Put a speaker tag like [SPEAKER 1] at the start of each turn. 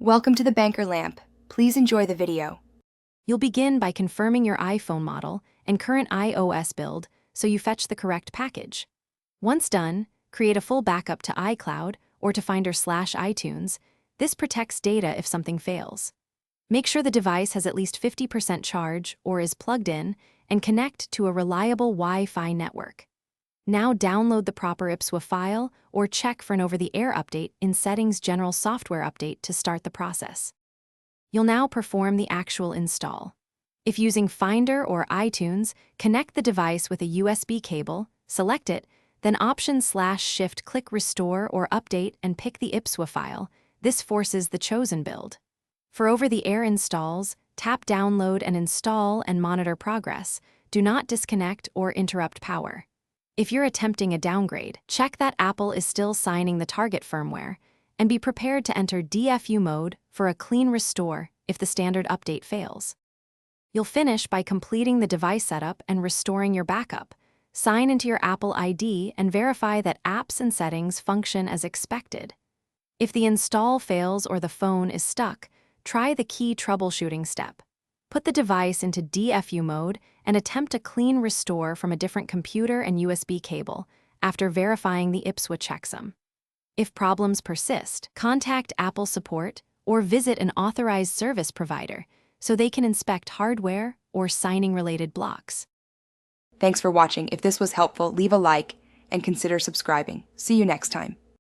[SPEAKER 1] Welcome to the Banker Lamp. Please enjoy the video.
[SPEAKER 2] You'll begin by confirming your iPhone model and current iOS build so you fetch the correct package. Once done, create a full backup to iCloud or to Finder/iTunes. This protects data if something fails. Make sure the device has at least 50% charge or is plugged in and connect to a reliable Wi-Fi network. Now download the proper IPSWA file or check for an over-the-air update in Settings General Software Update to start the process. You'll now perform the actual install. If using Finder or iTunes, connect the device with a USB cable, select it, then Option/Shift-click Restore or Update and pick the IPSWA file. This forces the chosen build. For over-the-air installs, tap Download and Install and monitor progress. Do not disconnect or interrupt power. If you're attempting a downgrade, check that Apple is still signing the target firmware, and be prepared to enter DFU mode for a clean restore if the standard update fails. You'll finish by completing the device setup and restoring your backup. Sign into your Apple ID and verify that apps and settings function as expected. If the install fails or the phone is stuck, try the key troubleshooting step. Put the device into DFU mode and attempt a clean restore from a different computer and USB cable after verifying the IPSWA checksum. If problems persist, contact Apple support or visit an authorized service provider so they can inspect hardware or signing-related blocks.
[SPEAKER 1] Thanks for watching. If this was helpful, leave a like and consider subscribing. See you next time.